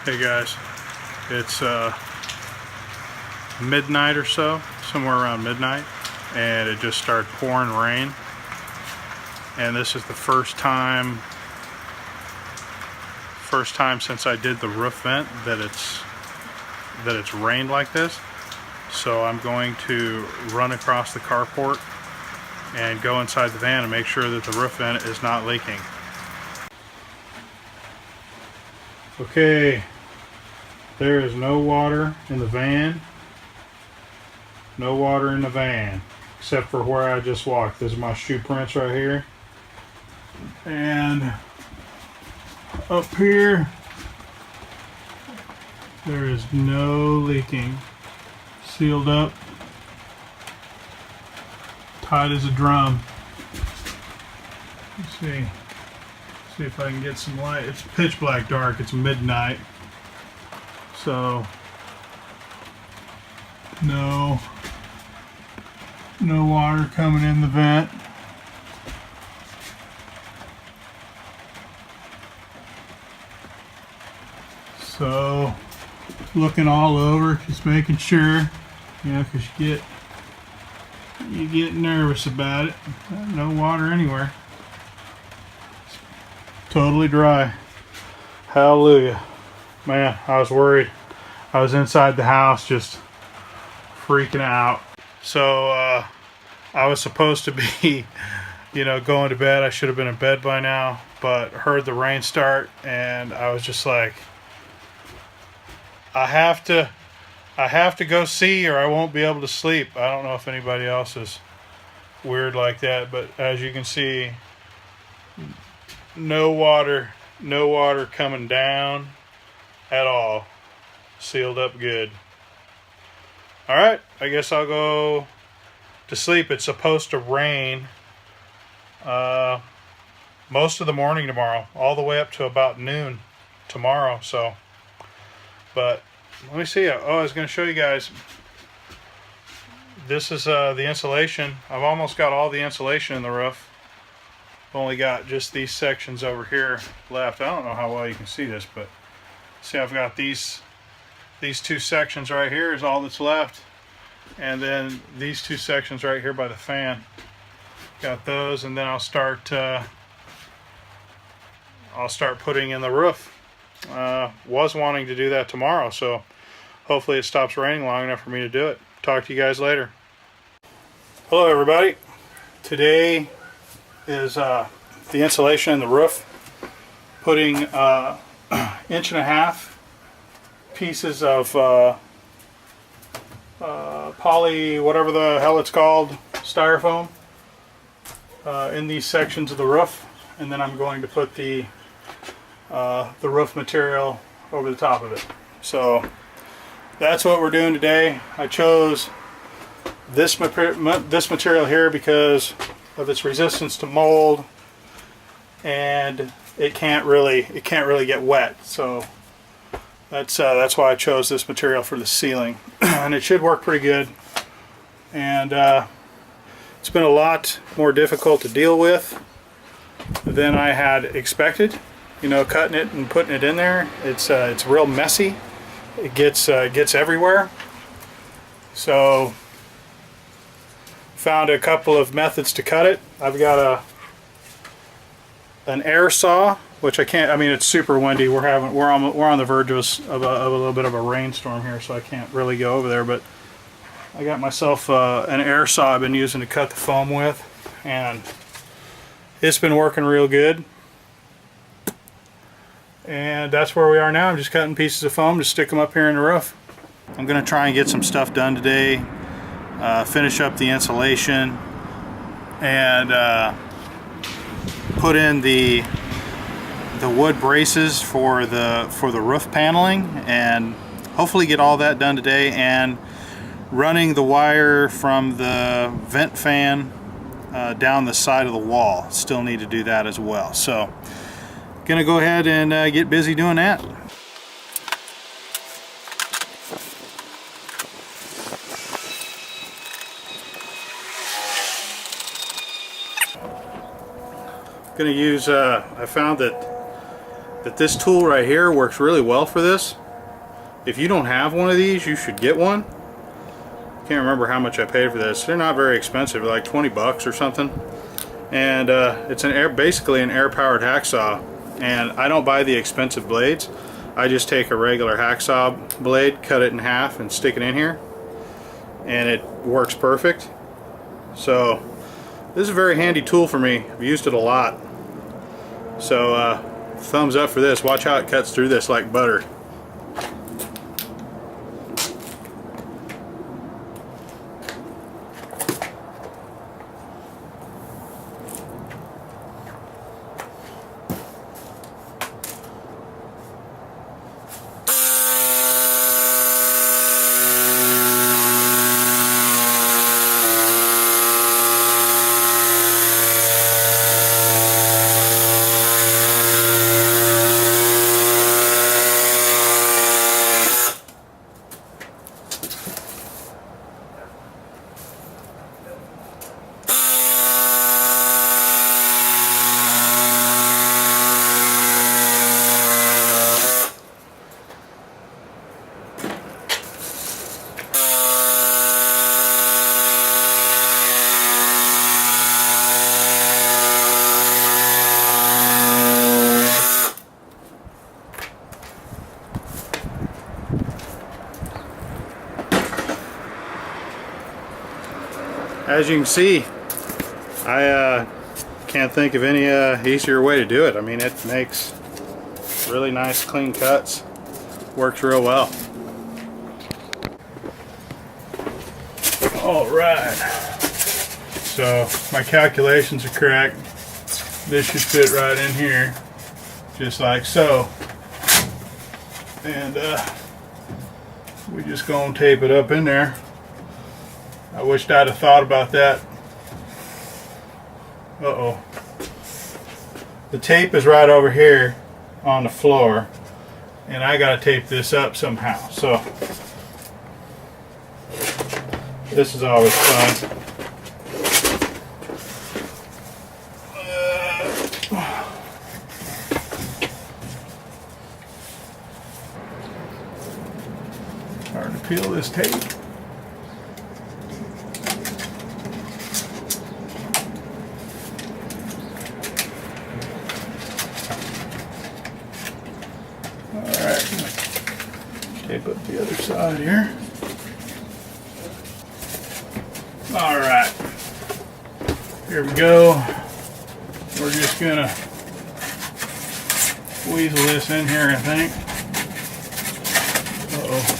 Hey guys, it's midnight or so, somewhere around midnight, and it just started pouring rain. And this is the first time since I did the roof vent that it's rained like this. So I'm going to run across the carport and go inside the van and make sure that the roof vent is not leaking. Okay, there is no water in the van. No water in the van, except for where I just walked. These are my shoe prints right here. And up here, there is no leaking. Sealed up, tight as a drum. Let's see if I can get some light. It's pitch black dark. It's midnight, so no water coming in the vent. So looking all over, just making sure, because you get nervous about it. No water anywhere. It's totally dry. Hallelujah. Man, I was worried. I was inside the house just freaking out. So I was supposed to be going to bed. I should have been in bed by now, but heard the rain start and I was just like, I have to go see or I won't be able to sleep. I don't know if anybody else is weird like that, but as you can see, no water coming down at all. Sealed up good. All right, I guess I'll go to sleep. It's supposed to rain most of the morning tomorrow, all the way up to about noon tomorrow. So, but let me see. Oh, I was going to show you guys. This is the insulation. I've almost got all the insulation in the roof. I've only got just these sections over here left. I don't know how well you can see this, but see, I've got these two sections right here is all that's left, and then these two sections right here by the fan, got those, and then I'll start putting in the roof. Was wanting to do that tomorrow, so hopefully it stops raining long enough for me to do it. Talk to you guys later. Hello everybody. Today is the insulation in the roof. Putting 1.5 inch pieces of poly, whatever the hell it's called, styrofoam, in these sections of the roof, and then I'm going to put the roof material over the top of it. So that's what we're doing today. I chose this material here because of its resistance to mold, and it can't really get wet. So that's why I chose this material for the ceiling, and it should work pretty good. And it's been a lot more difficult to deal with than I had expected. Cutting it and putting it in there, it's real messy. It gets everywhere. So found a couple of methods to cut it. I've got an air saw, which I can't. I mean, it's super windy. We're on the verge of a little bit of a rainstorm here, so I can't really go over there. But I got myself an air saw I've been using to cut the foam with, and it's been working real good. And that's where we are now. I'm just cutting pieces of foam to stick them up here in the roof. I'm going to try and get some stuff done today. Finish up the insulation and put in the wood braces for the roof paneling, and hopefully get all that done today. And running the wire from the vent fan down the side of the wall. Still need to do that as well. So gonna go ahead and get busy doing that. Gonna use I found that that this tool right here works really well for this. If you don't have one of these, you should get one. Can't remember how much I paid for this. They're not very expensive, like 20 bucks or something. And it's basically an air-powered hacksaw. And I don't buy the expensive blades. I just take a regular hacksaw blade, cut it in half, and stick it in here. And it works perfect. So this is a very handy tool for me. I've used it a lot. So thumbs up for this. Watch how it cuts through this like butter. As you can see, I can't think of any easier way to do it. I mean, it makes really nice clean cuts. Works real well. Alright, so my calculations are correct. This should fit right in here, just like so. And we just gonna tape it up in there. I wished I'd have thought about that. Uh-oh. The tape is right over here on the floor, and I gotta tape this up somehow. So this is always fun. Hard to peel this tape. Tape up the other side here. Alright, here we go. We're just gonna weasel this in here, I think. Uh-oh.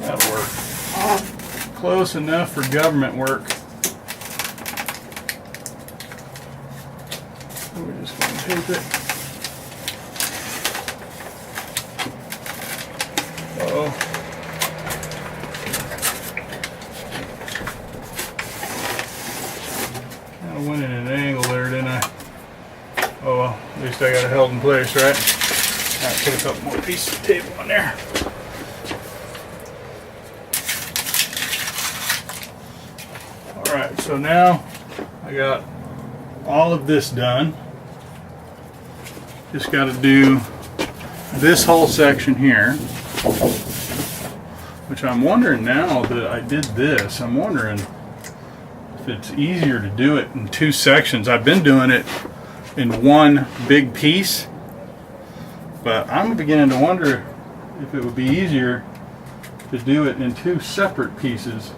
That'll work. Close enough for government work. We're just going to tape it. Uh-oh. Kind of went in an angle there, didn't I? Oh well, at least I got it held in place, right? I'll put a couple more pieces of tape on there. Alright, so now I got all of this done. Just got to do this whole section here, which I'm wondering now that I did this, I'm wondering if it's easier to do it in two sections. I've been doing it in one big piece, but I'm beginning to wonder if it would be easier to do it in two separate pieces.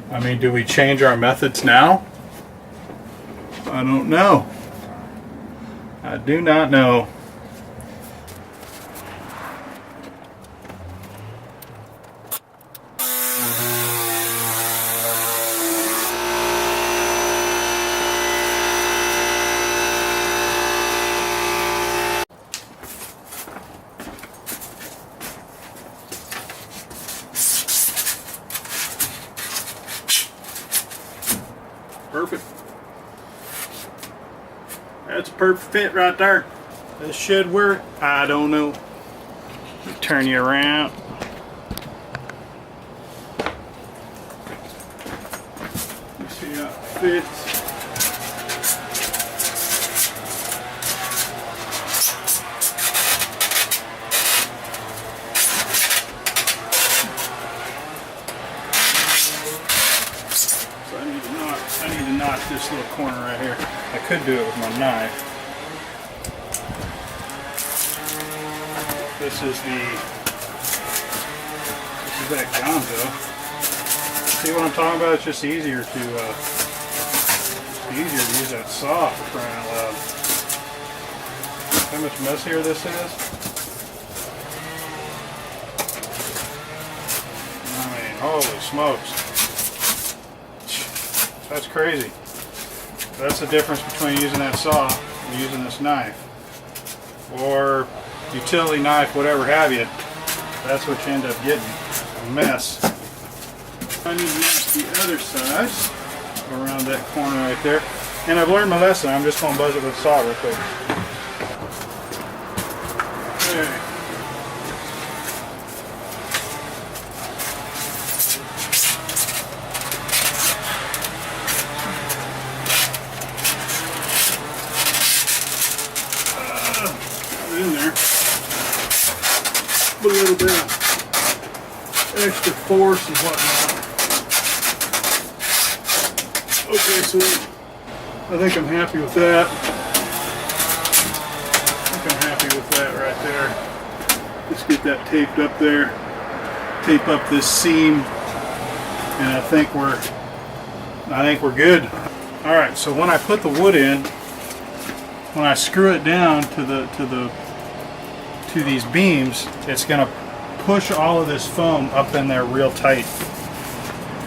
I mean, do we change our methods now? I don't know. I do not know. Perfect. That's a perfect fit right there. This should work. I don't know. Turn you around. You see how it fits. So I need to knock this little corner right here. I could do it with my knife. This is that gonzo. See what I'm talking about? It's just easier to use that saw for crying out loud. How much messier this is? I mean, holy smokes. That's crazy. That's the difference between using that saw and using this knife. Or utility knife, whatever have you. That's what you end up getting. A mess. I need to match the other side around that corner right there. And I've learned my lesson. I'm just going to buzz it with a saw real quick. Okay. In there. Put a little bit of extra force and whatnot. Okay, so I think I'm happy with that. Right there. Let's get that taped up there. Tape up this seam, and I think we're good. All right. So when I put the wood in, when I screw it down to these beams, it's going to push all of this foam up in there real tight,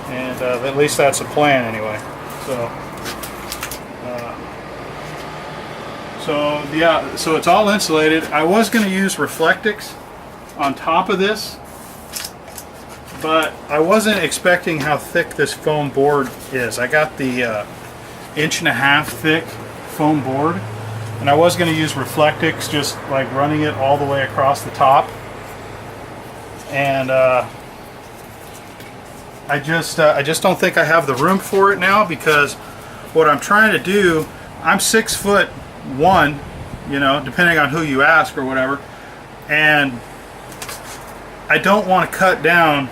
and at least that's the plan anyway. So it's all insulated. I was going to use Reflectix on top of this, but I wasn't expecting how thick this foam board is. I got the 1.5 inch thick foam board. And I was going to use Reflectix, just like running it all the way across the top. And I just don't think I have the room for it now, because what I'm trying to do, I'm 6'1", you know, depending on who you ask or whatever, and I don't want to cut down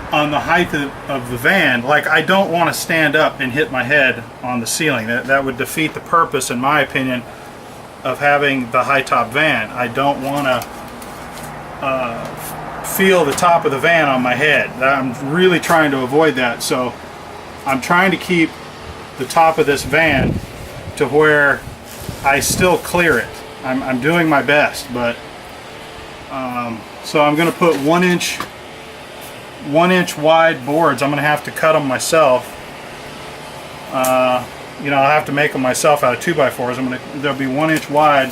on the height of the van. Like, I don't want to stand up and hit my head on the ceiling. That would defeat the purpose, in my opinion, of having the high top van. I don't want to feel the top of the van on my head. I'm really trying to avoid that. So I'm trying to keep the top of this van to where I still clear it. I'm doing my best, but so I'm going to put 1 inch wide boards. I'm going to have to cut them myself. You know, I'll have to make them myself out of 2x4s. They'll be 1 inch wide,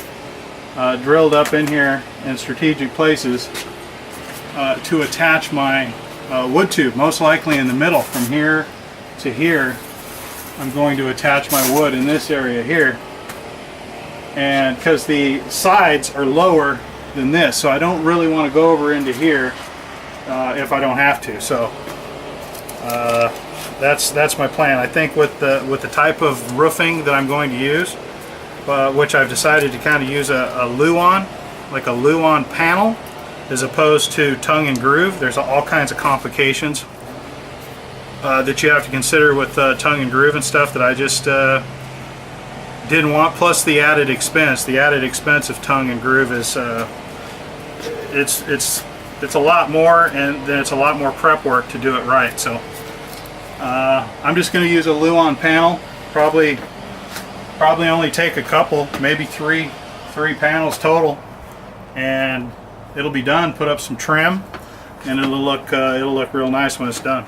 drilled up in here in strategic places to attach my wood tube. Most likely in the middle, from here to here, I'm going to attach my wood in this area here. And because the sides are lower than this, so I don't really want to go over into here if I don't have to. So that's my plan. I think with the type of roofing that I'm going to use, which I've decided to kind of use a Luan, like a Luan panel, as opposed to tongue and groove. There's all kinds of complications that you have to consider with tongue and groove and stuff that I just didn't want. Plus the added expense. The added expense of tongue and groove is it's a lot more, and then it's a lot more prep work to do it right. So I'm just going to use a Luan panel. Probably only take a couple, maybe three panels total, and it'll be done. Put up some trim, and it'll look real nice when it's done.